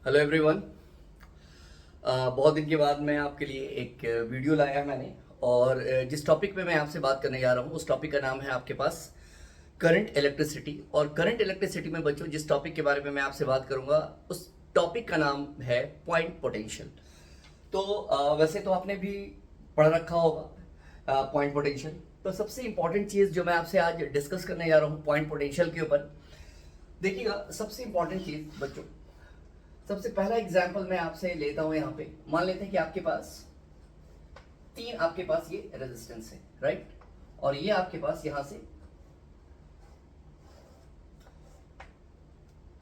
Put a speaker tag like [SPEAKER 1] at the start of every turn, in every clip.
[SPEAKER 1] Hello everyone. बहुत दिन के बाद मैं आपके लिए एक वीडियो लाया मैंने और जिस टॉपिक पे मैं आपसे बात करने जा रहा हूँ उस टॉपिक का नाम है आपके पास करंट इलेक्ट्रिसिटी। और करंट इलेक्ट्रिसिटी में बच्चों जिस टॉपिक के बारे में मैं आपसे बात करूँगा उस टॉपिक का नाम है पॉइंट पोटेंशियल। तो वैसे तो आपने भी पढ़ रखा होगा पॉइंट पोटेंशियल। तो सबसे इंपॉर्टेंट चीज़ जो मैं आपसे आज डिस्कस करने जा रहा हूँ पॉइंट पोटेंशियल के ऊपर, देखिएगा सबसे इंपॉर्टेंट चीज़ बच्चों, सबसे पहला एग्जाम्पल मैं आपसे लेता हूं। यहां पे मान लेते हैं कि आपके पास ये रेजिस्टेंस है, राइट। और ये आपके पास यहां से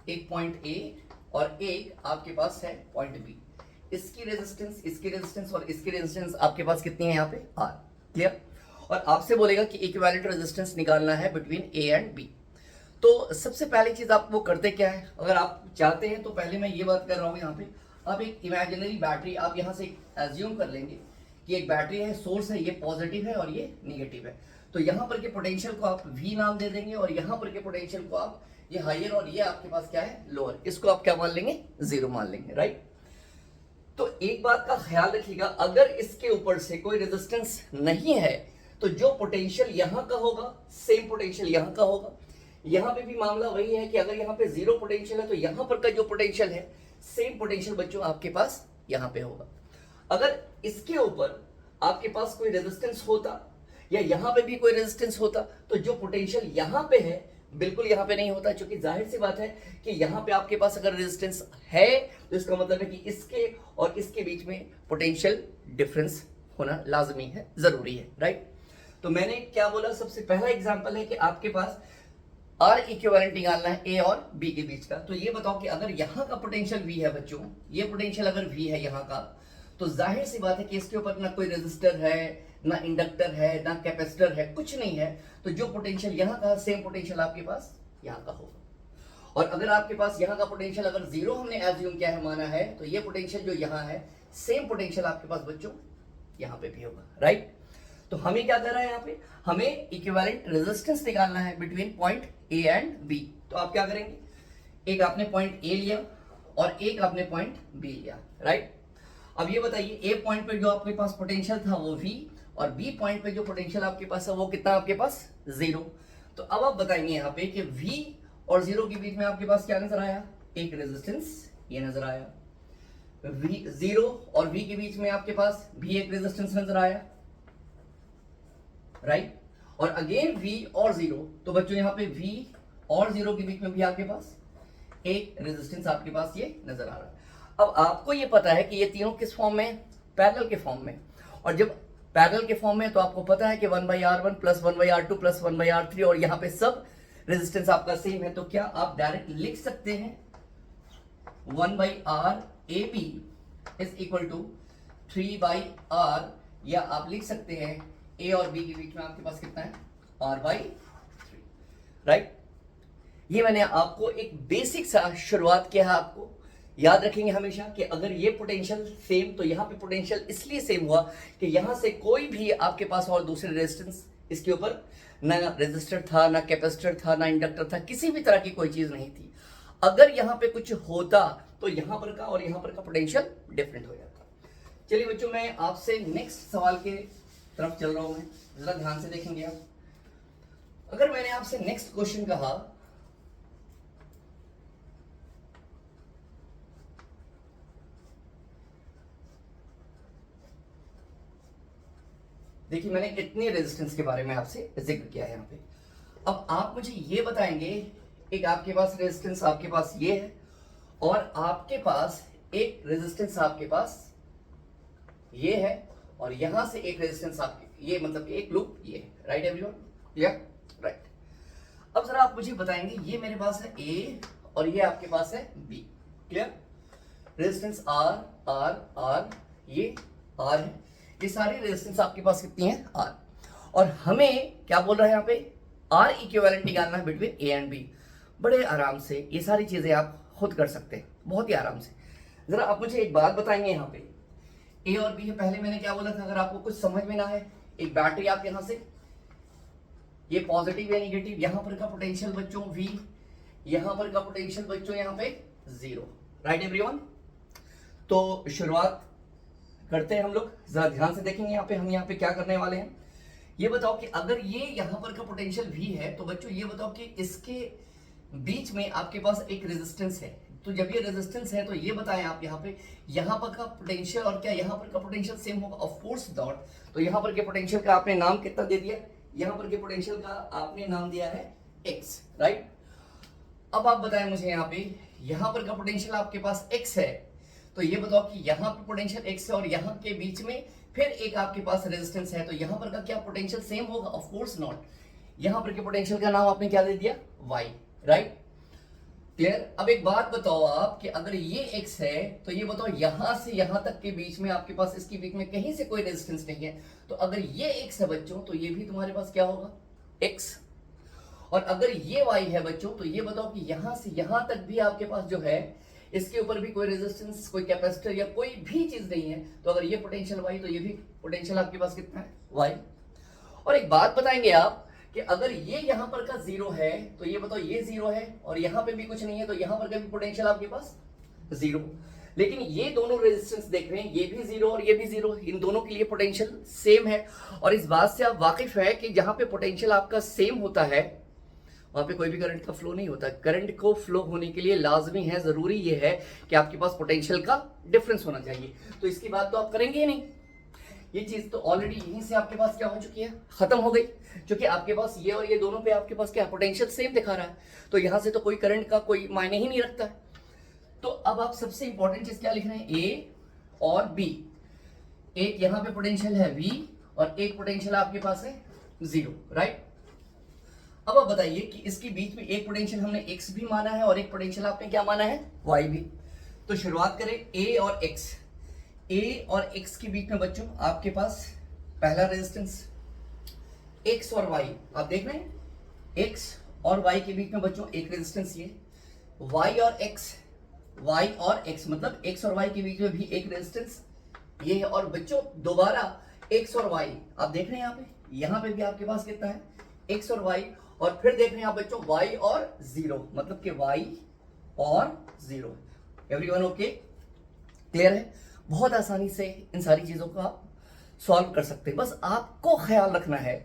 [SPEAKER 1] एक पॉइंट ए और एक आपके पास है पॉइंट बी। इसकी रेजिस्टेंस और इसकी रेजिस्टेंस आपके पास कितनी है यहाँ पे आर, क्लियर। और आपसे बोलेगा कि इक्विवेलेंट रेजिस्टेंस निकालना है बिटवीन ए एंड बी। तो सबसे पहली चीज आप वो करते क्या है, अगर आप चाहते हैं तो पहले मैं ये बात कर रहा हूं यहाँ पे, आप एक इमेजिनरी बैटरी आप यहाँ से एज्यूम कर लेंगे कि एक बैटरी है, सोर्स है, ये पॉजिटिव है और ये निगेटिव है। तो यहाँ पर के पोटेंशियल को आप V नाम दे देंगे और यहाँ पर के पोटेंशियल को आप ये हायर और ये आपके पास क्या है लोअर, इसको आप क्या मान लेंगे जीरो मान लेंगे, राइट। तो एक बात का ख्याल रखिएगा, अगर इसके ऊपर से कोई रेजिस्टेंस नहीं है तो जो पोटेंशियल यहां का होगा सेम पोटेंशियल यहां का होगा। यहां पे भी मामला वही है कि अगर यहां पे जीरो पोटेंशियल है तो यहां पर का जो पोटेंशियल है सेम पोटेंशियल बच्चों आपके पास यहां पे होगा। अगर इसके ऊपर आपके पास कोई रेजिस्टेंस होता या यहां पे भी कोई रेजिस्टेंस होता तो जो पोटेंशियल यहां पे है बिल्कुल यहां पे नहीं होता, क्योंकि जाहिर सी बात है कि यहां पे आपके पास अगर रेजिस्टेंस है तो इसका मतलब है कि इसके और इसके बीच में पोटेंशियल डिफरेंस होना लाजमी है, जरूरी है, राइट। तो मैंने क्या बोला, सबसे पहला एग्जांपल है कि आपके पास आर इक्विवेलेंट निकालना है ए और बी के बीच का। तो ये बताओ कि अगर यहां का पोटेंशियल V है बच्चों, ये पोटेंशियल अगर V है यहां का, तो जाहिर सी बात है कि इसके ऊपर ना कोई रेजिस्टर है, ना इंडक्टर है, ना कैपेसिटर है, कुछ नहीं है। तो जो पोटेंशियल यहां का सेम पोटेंशियल आपके पास यहां का होगा। और अगर आपके पास यहां का पोटेंशियल अगर जीरो हमने एज्यूम किया है, माना है, तो ये पोटेंशियल जो यहां है सेम पोटेंशियल आपके पास बच्चों यहां पे भी होगा, राइट। तो हमें क्या करना है यहाँ पे, हमें इक्विवेलेंट रेजिस्टेंस निकालना है between point A and B. तो आप क्या करेंगे, एक आपने पॉइंट ए लिया और एक आपने पॉइंट बी लिया, राइट। अब ये बताइए ए पॉइंट पे जो आपके पास पोटेंशियल था वो V और बी पॉइंट पे जो पोटेंशियल आपके पास है वो कितना आपके पास जीरो। तो अब आप बताएंगे यहाँ पे कि V और जीरो के बीच में आपके पास क्या नजर आया, एक रेजिस्टेंस ये नजर आया। V जीरो और V के बीच में आपके पास भी एक रेजिस्टेंस नजर आया, राइट। और अगेन V और जीरो, तो बच्चों यहाँ पे V और जीरो के बीच में भी आपके पास एक रेजिस्टेंस आपके पास ये नजर आ रहा है। अब आपको ये पता है कि ये तीनों किस फॉर्म में, पैरेलल के फॉर्म में। और जब पैरेलल के फॉर्म में तो आपको पता है कि 1/R1 plus 1/R2 plus 1/R3 और यहाँ पे सब रेजिस्टेंस आपका सेम है। तो क्या आप डायरेक्ट लिख सकते हैं 1/RAB is equal to 3/R, या आप लिख सकते हैं ए और बी के बीच में आपके पास कितना है R/3, राइट। ये मैंने आपको एक बेसिक सा शुरुआत किया है, आपको याद रखेंगे हमेशा कि अगर ये पोटेंशियल सेम तो यहाँ पे पोटेंशियल इसलिए सेम हुआ कि यहाँ से कोई भी आपके पास और दूसरे रेजिस्टेंस इसके ऊपर ना रेजिस्टर था, ना कैपेसिटर था, ना इंडक्टर था, किसी भी तरह की कोई चीज नहीं थी। अगर यहाँ पे कुछ होता तो यहाँ पर का और यहाँ पर का पोटेंशियल डिफरेंट हो जाता। चलिए बच्चों, मैं आपसे नेक्स्ट सवाल के तरफ चल रहा हूं, मैं जरा ध्यान से देखेंगे आप। अगर मैंने आपसे नेक्स्ट क्वेश्चन कहा, देखिए मैंने इतने रेजिस्टेंस के बारे में आपसे जिक्र किया है यहाँ पे। अब आप मुझे ये बताएंगे, एक आपके पास रेजिस्टेंस आपके पास ये है और आपके पास एक रेजिस्टेंस आपके पास ये है और यहां से एक रेजिस्टेंस आपके ये मतलब एक लूप ये है, राइट एवरीवन, क्लियर, राइट। अब जरा आप मुझे बताएंगे, ये मेरे पास है A और ये आपके पास है B, clear. Resistance R R R, ये R है, ये सारी रेजिस्टेंस आपके पास कितनी है R। और हमें क्या बोल रहा है यहाँ पे, R इक्विवेलेंट निकालना है बिटवीन A एंड B। बड़े आराम से ये सारी चीजें आप खुद कर सकते हैं, बहुत ही आराम से। जरा आप मुझे एक बात बताएंगे, यहाँ पे A और B है, पहले मैंने क्या बोला था, अगर आपको कुछ समझ में ना आए, एक बैटरी आप यहां से, ये पॉजिटिव या निगेटिव, यहां पर का पोटेंशियल बच्चों V, यहां पर का पोटेंशियल बच्चों यहाँ पे जीरो, राइट एवरीवन। तो शुरुआत करते हैं हम लोग, जरा ध्यान से देखेंगे हम यहाँ पे क्या करने वाले हैं। ये बताओ कि अगर ये यहाँ पर का पोटेंशियल V है तो बच्चों ये बताओ कि इसके बीच में आपके पास एक रेजिस्टेंस है। तो जब ये रेजिस्टेंस है तो ये बताएं आप यहाँ पे, यहाँ पर का पोटेंशियल और क्या यहाँ पर का पोटेंशियल सेम होगा? Of course not. तो यहाँ पर के पोटेंशियल का आपने नाम कितना दे दिया? यहाँ पर के पोटेंशियल का आपने नाम दिया है x, राइट। अब आप बताएं मुझे यहाँ पर का पोटेंशियल आपके पास x है, तो ये बताओ कि यहाँ पे पोटेंशियल x है और यहाँ के बीच में फिर एक आपके पास रेजिस्टेंस है, तो यहाँ पर का क्या पोटेंशियल सेम होगा? Of course not. यहाँ पर के पोटेंशियल का नाम आपने क्या दे दिया? y, right. क्लियर? अब एक बात बताओ आप कि अगर ये x है तो ये बताओ यहां से यहां तक के बीच में आपके पास, इसके बीच में कहीं से कोई रेजिस्टेंस नहीं है, तो अगर ये x है बच्चों तो ये भी तुम्हारे पास क्या होगा? x। और अगर ये y है बच्चों तो ये बताओ कि यहां से यहां तक भी आपके पास जो है इसके ऊपर भी कोई रेजिस्टेंस, कोई कैपेसिटर या कोई भी चीज नहीं है, तो अगर ये पोटेंशियल y तो ये भी पोटेंशियल आपके पास कितना है? y। और एक बात बताएंगे आप कि अगर ये यहाँ पर का जीरो है तो ये बताओ ये जीरो है और यहाँ पे भी कुछ नहीं है, तो यहाँ पर का भी पोटेंशियल आपके पास जीरो। लेकिन ये दोनों रेजिस्टेंस देख रहे हैं, ये भी जीरो और ये भी जीरो, इन दोनों के लिए पोटेंशियल सेम है। और इस बात से आप वाकिफ है कि जहां पे पोटेंशियल आपका सेम होता है वहां पे कोई भी करंट का फ्लो नहीं होता। करंट को फ्लो होने के लिए लाजमी है, जरूरी ये है कि आपके पास पोटेंशियल का डिफरेंस होना चाहिए। तो इसकी बात तो आप करेंगे ही नहीं, ये चीज तो ऑलरेडी यहीं से आपके पास क्या हो चुकी है? खत्म हो गई, क्योंकि आपके पास ये और ये दोनों पे आपके पास क्या पोटेंशियल सेम दिखा रहा है, तो यहां से तो कोई करंट का कोई मायने ही नहीं रखता है। तो अब आप सबसे इंपॉर्टेंट चीज क्या लिख रहे हैं? ए और बी। एक यहां पे पोटेंशियल है V और एक पोटेंशियल आपके पास है जीरो, राइट। अब आप बताइए कि इसके बीच में एक पोटेंशियल हमने x भी माना है और एक पोटेंशियल आपने क्या माना है? y भी। तो शुरुआत करें a और x। a और x के बीच में बच्चों आपके पास पहला रेजिस्टेंस x और y, आप देख रहे हैं x और y के बीच में बच्चों एक रेजिस्टेंस, ये y और x मतलब x और y के बीच में भी एक रेजिस्टेंस ये है। और बच्चों दोबारा x और y आप देख रहे हैं यहाँ पे भी आपके पास कितना है? x और y। और फिर देख रहे हैं आप बच्चों y और जीरो, मतलब कि y और जीरो। Everyone okay? क्लियर है? बहुत आसानी से इन सारी चीजों को आप सॉल्व कर सकते हैं। बस आपको ख्याल रखना है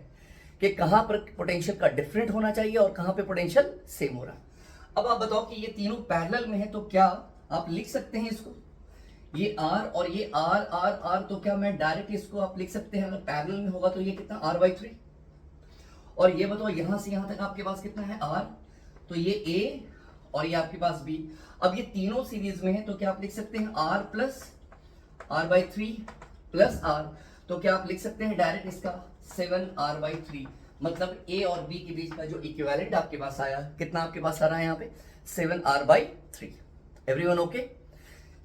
[SPEAKER 1] कि कहां पर पोटेंशियल का डिफरेंट होना चाहिए और कहां पे पोटेंशियल सेम हो रहा है। अब आप बताओ कि ये तीनों पैरेलल में है, तो क्या आप लिख सकते हैं इसको? ये R और ये R, तो क्या मैं डायरेक्ट इसको आप लिख सकते हैं? अगर पैरेलल में होगा तो ये कितना? R/3। और ये बताओ यहां से यहां तक आपके पास कितना है? R। तो ये A और ये आपके पास B। अब ये तीनों सीरीज में है, तो क्या आप लिख सकते हैं R plus R/3 plus R। तो क्या आप लिख सकते हैं डायरेक्ट इसका 7R/3, मतलब A और B के बीच का जो इक्विवेलेंट आपके पास आया, कितना आपके पास आ रहा है यहाँ पे? 7R/3। Everyone okay?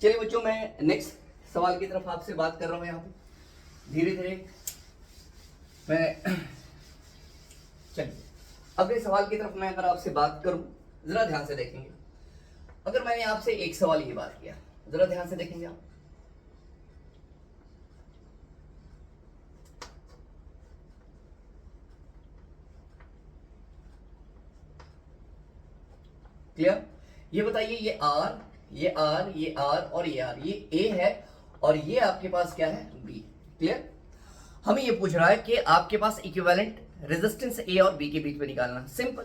[SPEAKER 1] चलिए बच्चों, मैं नेक्स्ट सवाल की तरफ आपसे बात कर रहा हूं। यहाँ पे धीरे धीरे मैं चलिए अगले सवाल की तरफ मैं अगर आपसे बात करूं, जरा ध्यान से देखेंगे। अगर मैंने आपसे एक सवाल ये बात किया, जरा ध्यान से देखेंगे आप। क्लियर? ये बताइए ये R, ये R, ये R और ये R, ये A है और ये आपके पास क्या है? B। क्लियर? हमें ये पूछ रहा है कि आपके पास इक्विवेलेंट रेजिस्टेंस A और B के बीच में निकालना। सिंपल।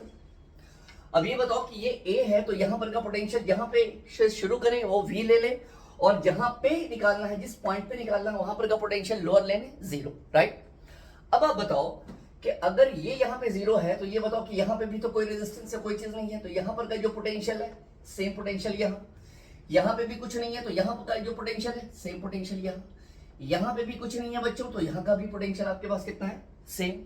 [SPEAKER 1] अब ये बताओ कि ये A है तो यहां पर का पोटेंशियल जहां पे शुरू करें वो V ले ले, और जहां पे निकालना है, जिस पॉइंट पे निकालना है वहां पर का पोटेंशियल लोअर लेने, जीरो, राइट। अब आप बताओ कि अगर ये यहाँ पे जीरो है तो ये बताओ कि यहाँ पे भी तो कोई रेजिस्टेंस है, कोई चीज नहीं है, तो यहाँ पर का जो पोटेंशियल है सेम पोटेंशियल यहाँ पे भी कुछ नहीं है, तो यहाँ पर का जो पोटेंशियल है सेम पोटेंशियल यहाँ पे भी कुछ नहीं है बच्चों, तो यहाँ का भी पोटेंशियल आपके पास कितना है? Same,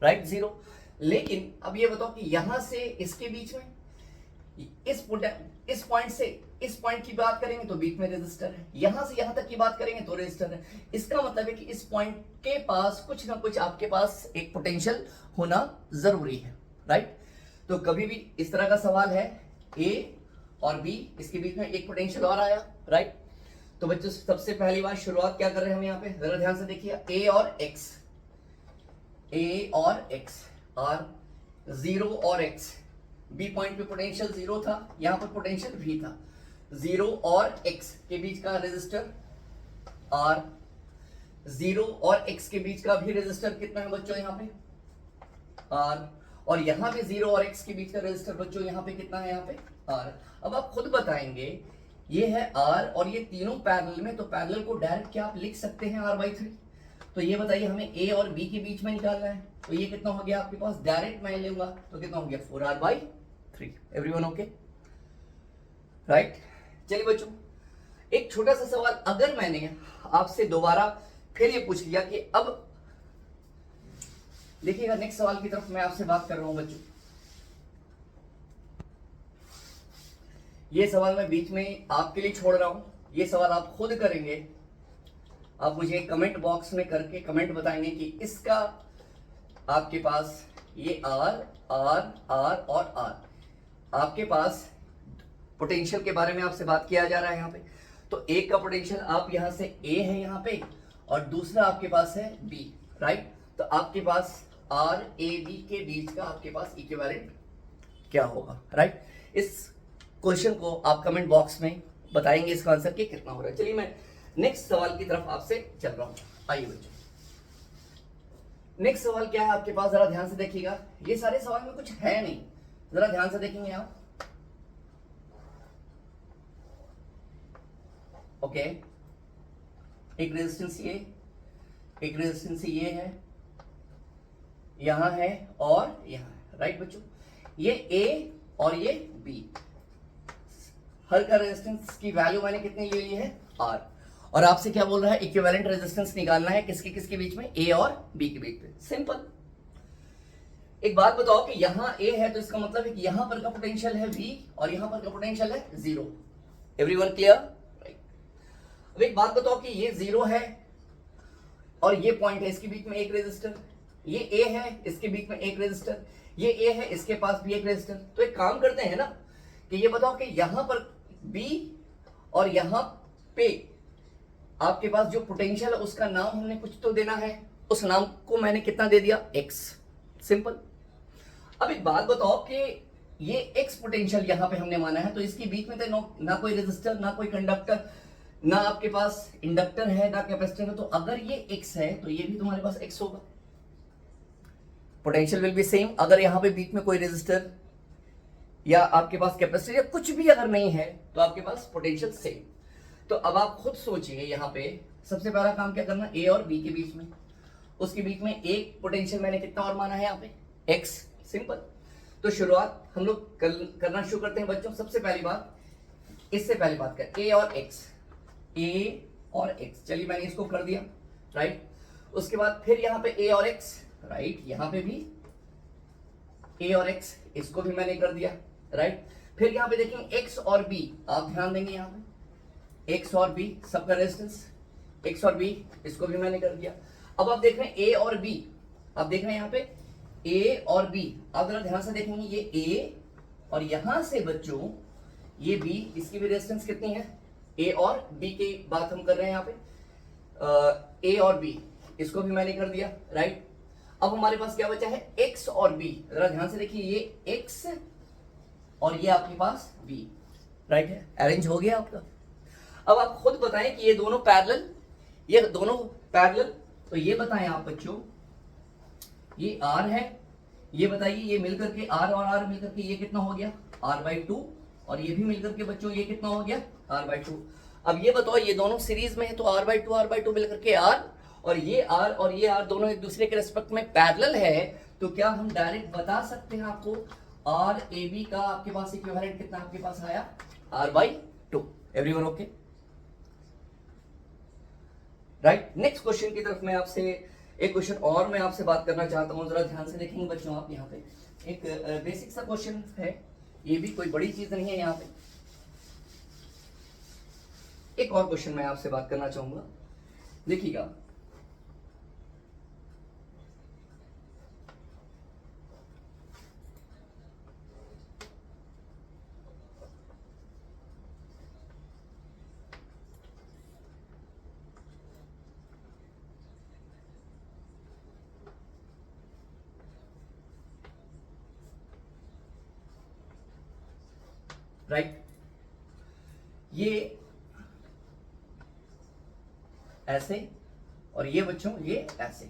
[SPEAKER 1] right, zero. लेकिन अब ये बताओ कि यहां से इसके बीच में इस पॉइंट से इस पॉइंट की बात करेंगे तो बीच में रेजिस्टर है, यहां से यहां तक की बात करेंगे तो रेजिस्टर है। इसका मतलब है कि इस पॉइंट के पास कुछ ना कुछ आपके पास एक पोटेंशियल होना जरूरी है, राइट। तो कभी भी इस तरह का सवाल है A और B, इसके बीच में एक पोटेंशियल और आया, राइट। तो बच्चों सबसे पहली बार शुरुआत क्या कर रहे हैं हम यहाँ पे, जरा ध्यान से देखिए। A और X, R, 0 और X, B पॉइंट पे पोटेंशियल 0 था, यहाँ पर पोटेंशियल V था। 0 और x के बीच का रेजिस्टर R, 0 और x के बीच का भी रेजिस्टर कितना है बच्चों यहाँ पे R, और यहां पे 0 और x के बीच का रेजिस्टर बच्चों यहाँ पे कितना है यहाँ पे R। अब आप खुद बताएंगे ये है R और ये तीनों पैरेलल में, तो पैरेलल को डायरेक्ट क्या आप लिख सकते हैं R/3। तो ये बताइए हमें A और B के बीच में निकालना है, तो ये कितना हो गया आपके पास, डायरेक्ट मैं लूंगा तो कितना हो गया 4R/3। Everyone okay right. चलिए बच्चों एक छोटा सा सवाल, अगर मैंने आपसे दोबारा फिर ये पूछ लिया कि अब देखिएगा नेक्स्ट सवाल की तरफ मैं आपसे बात कर रहा हूं बच्चों, ये सवाल मैं बीच में आपके लिए छोड़ रहा हूं, ये सवाल आप खुद करेंगे, आप मुझे कमेंट बॉक्स में करके कमेंट बताएंगे कि इसका आपके पास ये R R R और R, आपके पास पोटेंशियल के बारे में आपसे बात किया जा रहा है यहाँ पे, तो एक का पोटेंशियल आप यहां से A है यहाँ पे और दूसरा आपके पास है B, राइट। तो आपके पास R A B के बीच का आपके पास इक्विवेलेंट क्या होगा, राइट। इस क्वेश्चन को आप कमेंट बॉक्स में बताएंगे इसका आंसर कि कितना हो रहा है। चलिए मैं नेक्स्ट सवाल की तरफ आपसे चल रहा हूं, आइए बच्चों नेक्स्ट सवाल क्या है आपके पास, जरा ध्यान से देखिएगा, ये सारे सवाल में कुछ है नहीं, जरा ध्यान से देखेंगे आप। ओके एक रेजिस्टेंस ये, एक रेजिस्टेंस ये है, यहां है और यहां है, राइट बच्चों। ये A और ये B, हर का रेजिस्टेंस की वैल्यू मैंने कितनी ले ली है R, और आपसे क्या बोल रहा है इक्विवेलेंट रेजिस्टेंस निकालना है किसके किसके बीच में, A और B के बीच में। सिंपल। एक बात बताओ कि यहां A है तो इसका मतलब है कि यहां पर का पोटेंशियल है V और यहां पर का पोटेंशियल है 0। Everyone clear, right. अब एक बात बताओ कि ये 0 है और ये पॉइंट है, इसके बीच में एक रेजिस्टर, ये A है इसके बीच में एक रेजिस्टर, ये A है इसके पास भी एक रेजिस्टर। तो एक काम करते हैं ना कि ये बताओ कि यहां पर B और यहां पे आपके पास जो पोटेंशियल है उसका नाम हमने कुछ तो देना है, उस नाम को मैंने कितना दे दिया X। सिंपल। अब एक बात बताओ कि ये X पोटेंशियल यहां पे हमने माना है, तो इसके बीच में तो ना कोई रेजिस्टर ना कोई कंडक्टर, ना आपके पास इंडक्टर है ना कैपेसिटर है, तो अगर ये X है तो ये भी तुम्हारे पास X होगा, पोटेंशियल विल बी सेम। अगर यहां पे बीच में कोई रेजिस्टर या आपके पास कैपेसिटर या कुछ भी अगर नहीं है तो आपके पास पोटेंशियल सेम। तो अब आप खुद सोचिए यहाँ पे सबसे पहला काम क्या करना, A और B के बीच में, उसके बीच में एक पोटेंशियल मैंने कितना और माना है यहाँ पे X। सिंपल। तो शुरुआत हम लोग करना शुरू करते हैं बच्चों। सबसे पहली बात, इससे पहली बात कर A और X, A और X, चलिए मैंने इसको कर दिया, राइट। उसके बाद फिर यहाँ पे A और X, राइट, यहाँ पे भी A और X, इसको भी मैंने कर दिया, राइट। फिर यहाँ पे देखेंगे X और B, आप ध्यान देंगे यहाँ पे X और B सबका रेजिस्टेंस, X और B इसको भी मैंने कर दिया। अब आप देख रहे हैं A और B, आप देख रहे हैं यहाँ पे A और B, आप जरा ध्यान से देखेंगे ये A और यहां से बच्चों ये B, इसकी भी रेजिस्टेंस कितनी है, A और B की बात हम कर रहे हैं यहाँ पे A और B, इसको भी मैंने कर दिया, राइट। अब हमारे पास क्या बचा है X और B, जरा ध्यान से देखिए ये X और ये आपके पास B, राइट है, अरेंज हो गया आपका। अब आप खुद बताएं कि ये दोनों पैरेलल, ये दोनों पैरेलल, तो ये बताएं आप बच्चों, ये R है, ये बताइए ये मिलकर के R और R मिलकर के ये कितना हो गया R/2, और ये भी मिलकर के बच्चों ये कितना हो गया R/2। अब ये बताओ ये दोनों सीरीज में है तो R/2 मिलकर के R, और ये R दोनों एक दूसरे के रेस्पेक्ट में पैरेलल है, तो क्या हम डायरेक्ट बता सकते हैं आपको RAB का आपके पास इक्विवेलेंट कितना आपके पास आया R/2। Everyone okay, right. Next question की तरफ मैं आपसे एक क्वेश्चन और मैं आपसे बात करना चाहता हूं, जरा ध्यान से देखेंगे बच्चों आप। यहाँ पे एक बेसिक सा क्वेश्चन है, ये भी कोई बड़ी चीज नहीं है। यहाँ पे एक और क्वेश्चन मैं आपसे बात करना चाहूंगा, देखिएगा। राइट, ये ऐसे और ये बच्चों ये ऐसे,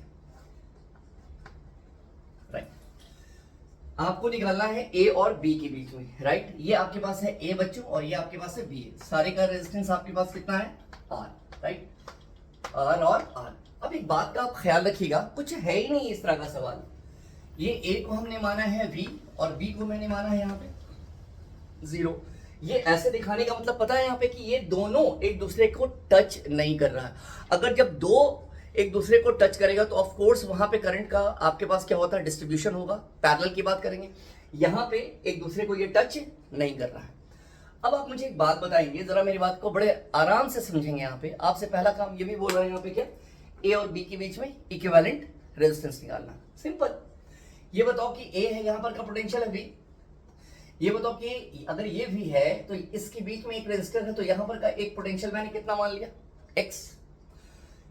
[SPEAKER 1] राइट। आपको निकालना है ए और बी के बीच में, राइट। ये आपके पास है ए बच्चों और ये आपके पास है बी। सारे का रेजिस्टेंस आपके पास कितना है, आर, राइट। आर और आर। अब एक बात का आप ख्याल रखिएगा, कुछ है ही नहीं इस तरह का सवाल। ये ए को हमने माना है वी और बी को मैंने माना है यहाँ पे 0। ये ऐसे दिखाने का मतलब पता है यहाँ पे कि ये दोनों एक दूसरे को टच नहीं कर रहा है। अगर जब दो एक दूसरे को टच करेगा तो ऑफ कोर्स वहां पे करंट का आपके पास क्या होता है, डिस्ट्रीब्यूशन होगा। पैरेलल की बात करेंगे, यहाँ पे एक दूसरे को ये टच नहीं कर रहा है। अब आप मुझे एक बात बताएंगे, जरा मेरी बात को बड़े आराम से समझेंगे। यहाँ पे आपसे पहला काम ये भी बोल रहा है यहाँ पे क्या, ए और बी के बीच में इक्विवेलेंट रेजिस्टेंस निकालना। सिंपल। ये बताओ कि ए है, यहाँ पर का पोटेंशियल है वी। ये बताओ कि अगर ये वी है तो इसके बीच में एक रेजिस्टर है, तो यहाँ पर का एक पोटेंशियल मैंने कितना मान लिया, एक्स।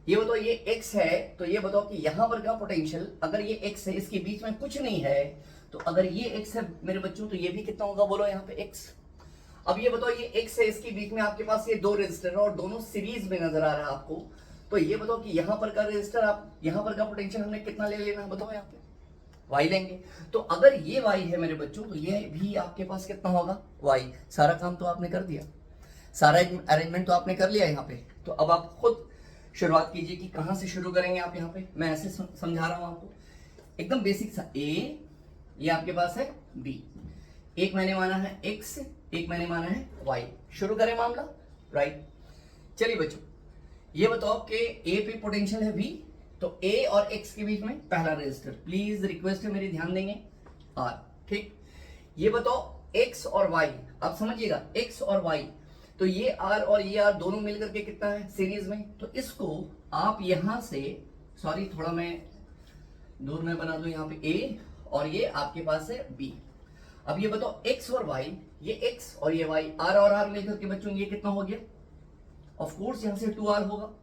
[SPEAKER 1] ये बताओ ये x है, तो ये बताओ कि यहां पर का पोटेंशियल, अगर ये x है, इसके बीच में कुछ नहीं है, तो अगर ये x है मेरे बच्चों, तो ये भी कितना होगा, बोलो यहाँ पे x। अब ये बताओ ये x है, इसके बीच में आपके पास ये दो रेजिस्टर है और दोनों सीरीज में नजर आ रहा है आपको, तो ये बताओ कि यहाँ पर का रेजिस्टर, आप यहाँ पर का पोटेंशियल हमने कितना ले लेना है, बताओ यहाँ पे y लेंगे। तो अगर ये y है मेरे बच्चों, तो ये भी आपके पास कितना होगा, y। सारा काम तो आपने कर दिया, सारा अरेंजमेंट तो आपने कर लिया यहाँ पे। तो अब आप खुद शुरुआत कीजिए कि कहां से शुरू करेंगे आप। यहाँ पे मैं ऐसे समझा रहा हूं आपको, एकदम बेसिक सा। ए, ये आपके पास है बी, एक मैंने माना है एक्स, एक मैंने माना है वाई। शुरू करें मामला, राइट। चलिए बच्चों, ये बताओ कि ए पे पोटेंशियल है वी, तो ए और एक्स के बीच में पहला रेजिस्टर, प्लीज रिक्वेस्ट है मेरी, ध्यान देंगे, आर, ठीक। ये बताओ एक्स और वाई, आप समझिएगा, एक्स और वाई, तो ये आर और ये आर दोनों मिलकर के कितना है, सीरीज में। तो इसको आप यहां से, सॉरी थोड़ा मैं दूर में बना दूं, यहाँ पे ए और ये आपके पास है बी। अब ये बताओ एक्स और वाई, ये एक्स और ये वाई, आर और आर मिलकर के बच्चों ये कितना हो गया, ऑफ कोर्स यहां से 2r होगा।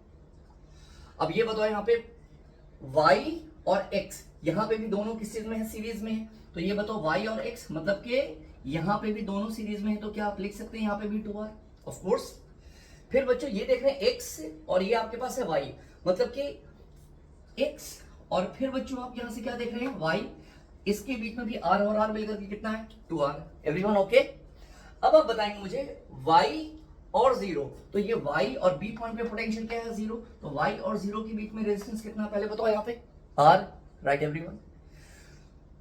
[SPEAKER 1] अब ये बताओ यहाँ पे वाई और एक्स, यहाँ पे भी दोनों किस चीज में है, सीरीज में है। तो ये बताओ वाई और एक्स, मतलब कि यहाँ पे भी दोनों सीरीज में है, तो क्या आप लिख सकते हैं यहाँ पे भी 2r, ऑफ कोर्स। फिर बच्चों ये देख रहे हैं x और ये आपके पास है y, मतलब कि x, और फिर बच्चों आप यहां से क्या देख रहे हैं, y, इसके बीच में भी r और r मिलकर के कितना है, 2r। Everyone okay. अब आप बताएंगे मुझे y और 0, तो ये y और b पॉइंट पे पोटेंशियल क्या है, 0, तो y और 0 के बीच में रेजिस्टेंस कितना, पहले बताओ यहाँ पे r, राइट एवरीवन।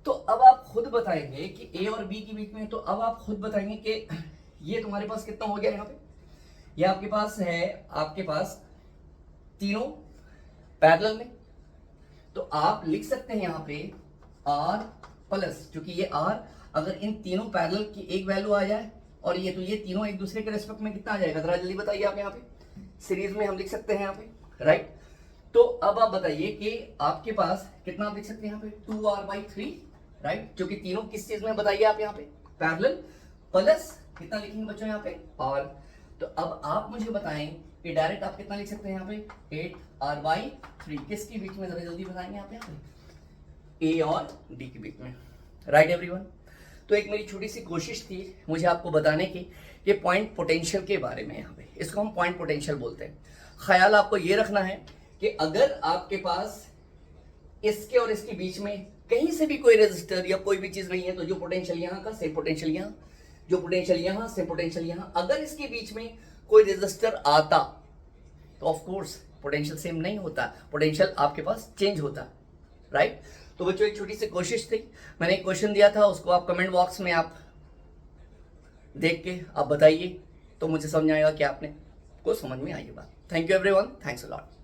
[SPEAKER 1] तो अब आप खुद बताएंगे कि a और b के बीच में, तो अब आप खुद बताएंगे कि ये तुम्हारे पास कितना हो गया, यहाँ पे ये आपके पास है, आपके पास तीनों पैरेलल में, तो आप लिख सकते हैं यहाँ पे r प्लस, क्योंकि ये r अगर इन तीनों पैरेलल की एक वैल्यू आ जाए और ये, तो ये तीनों एक दूसरे के रेस्पेक्ट में कितना आ जाएगा, जरा जल्दी बताइए आप। यहाँ पे सीरीज में हम लिख सकते हैं यहाँ पे, राइट। तो अब आप बताइए कि आपके पास कितना आप लिख सकते हैं यहाँ पे 2r/3, राइट, क्योंकि तीनों किस चीज में बताइए आप यहाँ पे, पैरेलल, प्लस कितना लिखेंगे बच्चों यहाँ पे r। तो अब आप मुझे बताएं कि डायरेक्ट आप कितना लिख सकते हैं यहाँ पे 8r/3, किसके बीच में, जरा जल्दी बताएंगे यहाँ पे, a और d के बीच में, राइट एवरीवन। तो एक मेरी छोटी सी कोशिश थी मुझे आपको बताने की कि पॉइंट पोटेंशियल के बारे में, यहाँ पे इसको हम पॉइंट पोटेंशियल बोलते हैं। ख्याल आपको ये रखना है कि अगर आपके पास इसके और इसके बीच में कहीं से भी कोई रेजिस्टर या कोई भी चीज नहीं है, तो जो पोटेंशियल यहाँ का सेम पोटेंशियल यहाँ, जो पोटेंशियल यहाँ सेम पोटेंशियल यहाँ। अगर इसके बीच में कोई रेजिस्टर आता तो ऑफ कोर्स पोटेंशियल सेम नहीं होता, पोटेंशियल आपके पास चेंज होता, राइट। तो बच्चों एक छोटी सी कोशिश थी, मैंने एक क्वेश्चन दिया था, उसको आप कमेंट बॉक्स में आप देख के आप बताइए, तो मुझे समझ आएगा कि आपने को समझ में आई बात। Thank you everyone, thanks a lot.